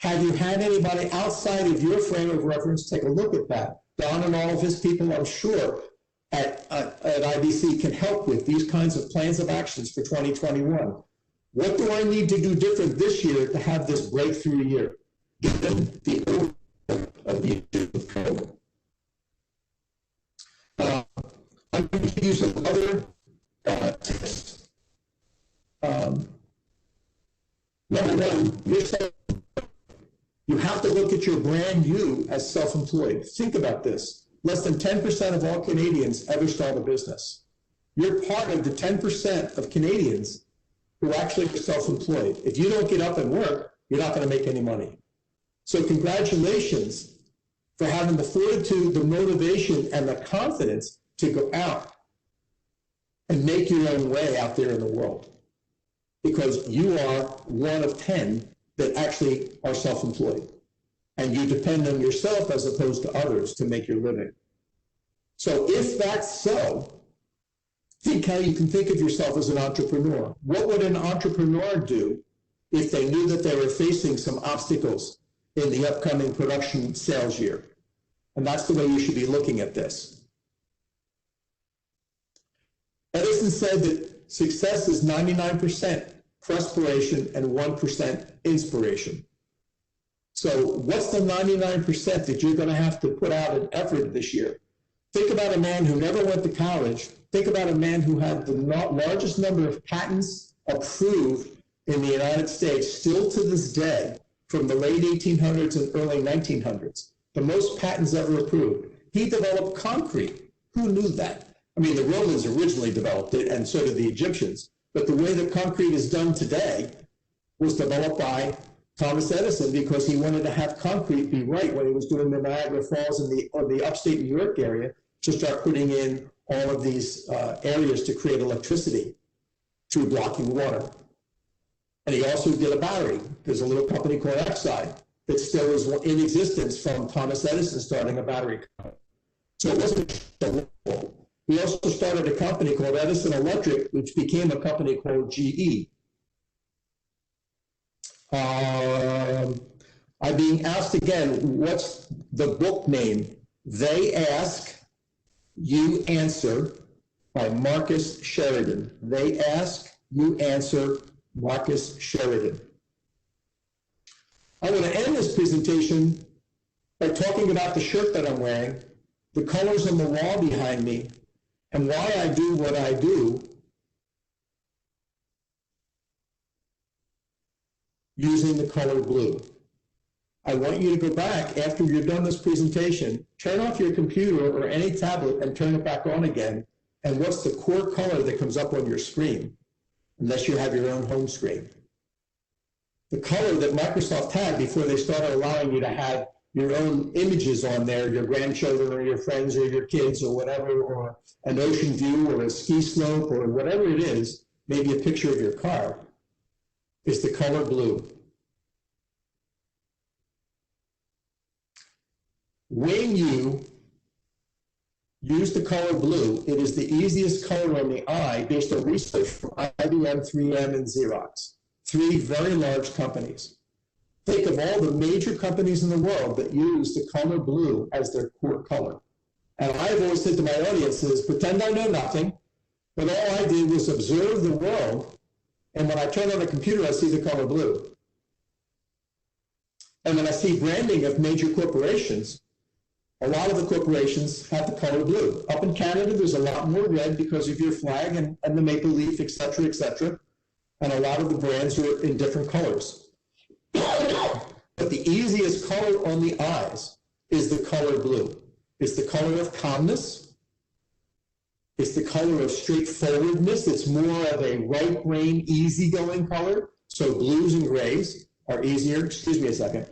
Have you had anybody outside of your frame of reference take a look at that? Don and all of his people, I'm sure, at IDC can help with these kinds of plans of actions for 2021. What do I need to do different this year to have this breakthrough year? Given the overview of the issue of COVID. I'm going to use some other tips. Number one, you have to look at your brand you as self-employed. Think about this. Less than 10% of all Canadians ever start a business. You're part of the 10% of Canadians who actually are self-employed. If you don't get up and work, you're not going to make any money. So congratulations for having the fortitude, the motivation, and the confidence to go out and make your own way out there in the world. Because you are one of 10 that actually are self-employed. And you depend on yourself as opposed to others to make your living. So if that's so, think how you can think of yourself as an entrepreneur. What would an entrepreneur do if they knew that they were facing some obstacles in the upcoming production sales year? And that's the way you should be looking at this. Edison said that success is 99% perspiration and 1% inspiration. So what's the 99% that you're going to have to put out an effort this year? Think about a man who never went to college. Think about a man who had the largest number of patents approved in the United States still to this day from the late 1800s and early 1900s. The most patents ever approved. He developed concrete. Who knew that? I mean, the Romans originally developed it, and so did the Egyptians. But the way that concrete is done today was developed by Thomas Edison because he wanted to have concrete be right when he was doing the Niagara Falls in the upstate New York area to start putting in all of these areas to create electricity through blocking water. And he also did a battery. There's a little company called Exide that still is in existence from Thomas Edison starting a battery company. So it wasn't so. He also started a company called Edison Electric, which became a company called GE. I'm being asked again, what's the book name? They Ask, You Answer by Marcus Sheridan. They Ask, You Answer, Marcus Sheridan. I want to end this presentation by talking about the shirt that I'm wearing, the colors on the wall behind me, and why I do what I do using the color blue. I want you to go back after you're done this presentation, turn off your computer or any tablet and turn it back on again. And what's the core color that comes up on your screen, unless you have your own home screen? The color that Microsoft had before they started allowing you to have your own images on there, your grandchildren or your friends or your kids or whatever, or an ocean view or a ski slope or whatever it is, maybe a picture of your car, is the color blue. When you use the color blue, it is the easiest color on the eye based on research from IBM, 3M, and Xerox, three very large companies. Think of all the major companies in the world that use the color blue as their core color. And I've always said to my audiences, pretend I know nothing, but all I did was observe the world, and when I turn on a computer, I see the color blue. And when I see branding of major corporations, a lot of the corporations have the color blue. Up in Canada, there's a lot more red because of your flag and the maple leaf, et cetera, and a lot of the brands are in different colors. But the easiest color on the eyes is the color blue. It's the color of calmness. It's the color of straightforwardness. It's more of a right brain, easygoing color. So blues and grays are easier. Excuse me a second.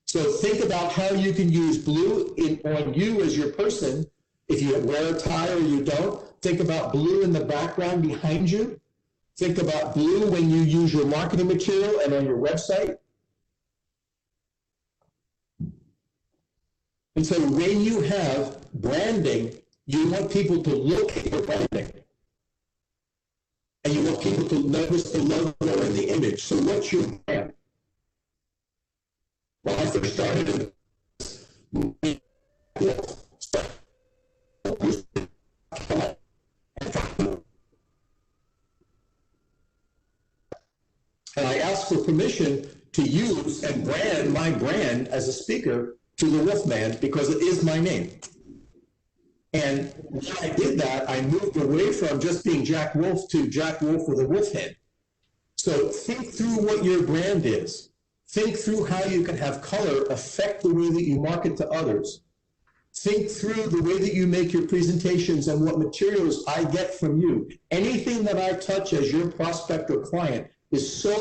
So think about how you can use blue on you as your person. If you wear a tie or you don't, think about blue in the background behind you. Think about blue when you use your marketing material and on your website. And so when you have branding, you want people to look at your branding. And you want people to notice the logo and the image. So what's your brand? when I first started, and I asked for permission to use and brand my brand as a speaker to the Wolfman because it is my name. And when I did that, I moved away from just being Jack Wolf to Jack Wolf with a wolf head. So think through what your brand is. Think through how you can have color affect the way that you market to others. Think through the way that you make your presentations and what materials I get from you. Anything that I touch as your prospect or client is so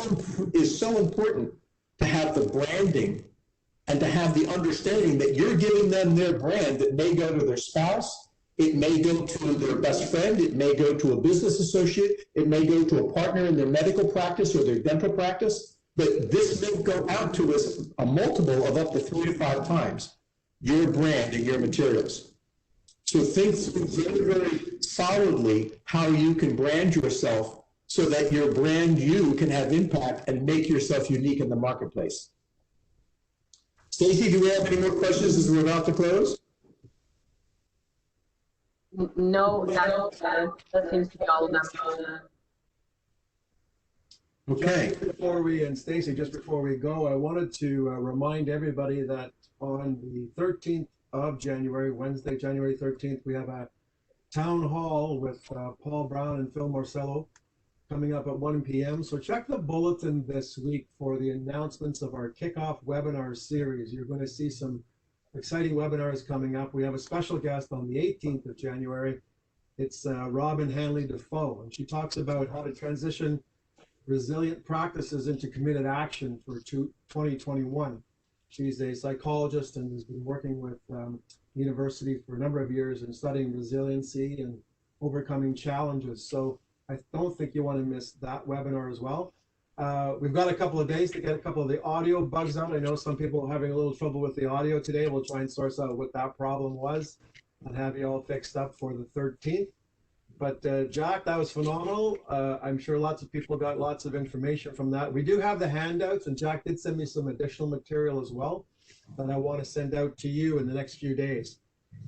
important to have the branding and to have the understanding that you're giving them their brand that may go to their spouse, it may go to their best friend, it may go to a business associate, it may go to a partner in their medical practice or their dental practice, but this may go out to us a multiple of up to 3 to 5 times your brand and your materials. So think through very, very solidly how you can brand yourself so that your brand you can have impact and make yourself unique in the marketplace. Stacy, do we have any more questions as we're about to close? No, that seems to be all of them. Okay. Stacy, just before we go, I wanted to remind everybody that on the 13th of January, Wednesday, January 13th, we have a town hall with Paul Brown and Phil Marcello coming up at 1 p.m. So check the bulletin this week for the announcements of our kickoff webinar series. You're going to see some exciting webinars coming up. We have a special guest on the 18th of January. It's Robin Hanley Defoe, and she talks about how to transition resilient practices into committed action for 2021. She's a psychologist and has been working with university for a number of years and studying resiliency and overcoming challenges. So I don't think you want to miss that webinar as well. We've got a couple of days to get a couple of the audio bugs out. I know some people are having a little trouble with the audio today. We'll try and source out what that problem was and have you all fixed up for the 13th. But Jack, that was phenomenal. I'm sure lots of people got lots of information from that. We do have the handouts, and Jack did send me some additional material as well that I want to send out to you in the next few days.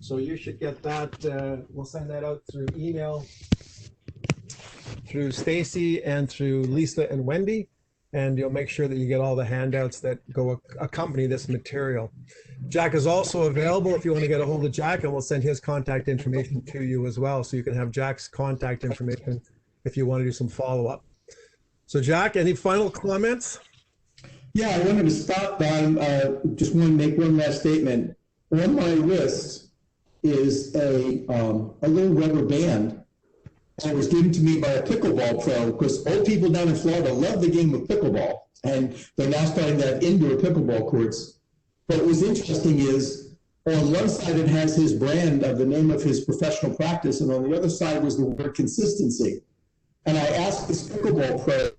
So you should get that. We'll send that out through email, through Stacy and through Lisa and Wendy, and you'll make sure that you get all the handouts that go accompany this material. Jack is also available if you want to get a hold of Jack, and we'll send his contact information to you as well, so you can have Jack's contact information if you want to do some follow-up. So Jack, any final comments? Yeah, I wanted to stop, Don. Just want to make one last statement. On my wrist is a little rubber band that was given to me by a pickleball pro, because old people down in Florida love the game of pickleball, and they're now starting to have indoor pickleball courts. But what was interesting is, on one side it has his brand of the name of his professional practice, and on the other side was the word consistency. And I asked this pickleball pro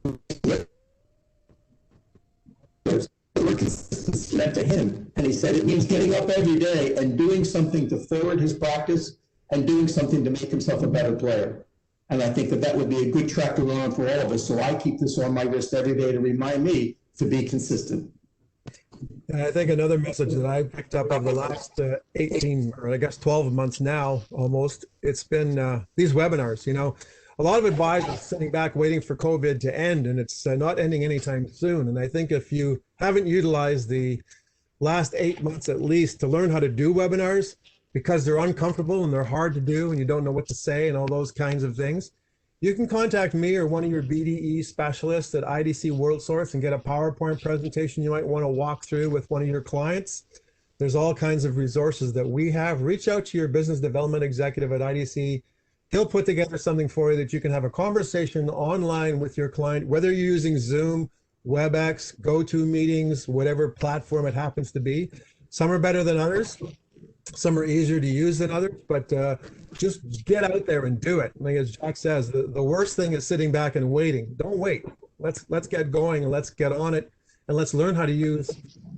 what consistency meant to him, and he said it means getting up every day and doing something to forward his practice and doing something to make himself a better player. And I think that that would be a good track to run for all of us. So I keep this on my wrist every day to remind me to be consistent. And I think another message that I picked up over the last 18 or I guess 12 months now almost, it's been these webinars. You know, a lot of advisors sitting back waiting for COVID to end, and it's not ending anytime soon. And I think if you haven't utilized the last 8 months at least to learn how to do webinars, because they're uncomfortable and they're hard to do and you don't know what to say and all those kinds of things, you can contact me or one of your BDE specialists at IDC Worldsource and get a PowerPoint presentation you might want to walk through with one of your clients. There's all kinds of resources that we have. Reach out to your business development executive at IDC. He'll put together something for you that you can have a conversation online with your client, whether you're using Zoom, WebEx, GoToMeetings, whatever platform it happens to be. Some are better than others. Some are easier to use than others, but just get out there and do it. Like as Jack says, the worst thing is sitting back and waiting. Don't wait. Let's get going and let's get on it, and let's learn how to use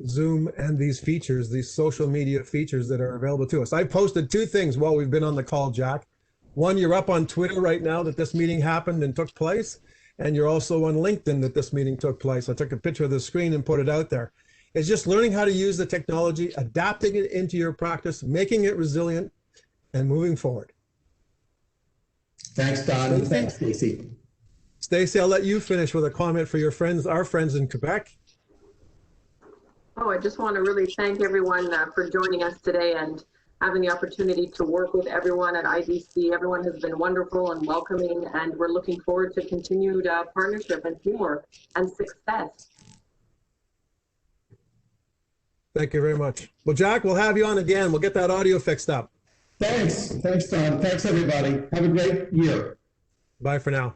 Zoom and these features, these social media features that are available to us. I posted 2 things while we've been on the call, Jack. One, you're up on Twitter right now that this meeting happened and took place, and you're also on LinkedIn that this meeting took place. I took a picture of the screen and put it out there. It's just learning how to use the technology, adapting it into your practice, making it resilient, and moving forward. Thanks, Don. And thanks, Stacy. Stacy, I'll let you finish with a comment for your friends, our friends in Quebec. Oh, I just want to really thank everyone for joining us today and having the opportunity to work with everyone at IDC. Everyone has been wonderful and welcoming, and we're looking forward to continued partnership and teamwork and success. Thank you very much. Well, Jack, we'll have you on again. We'll get that audio fixed up. Thanks. Thanks, Don. Thanks, everybody. Have a great year. Bye for now.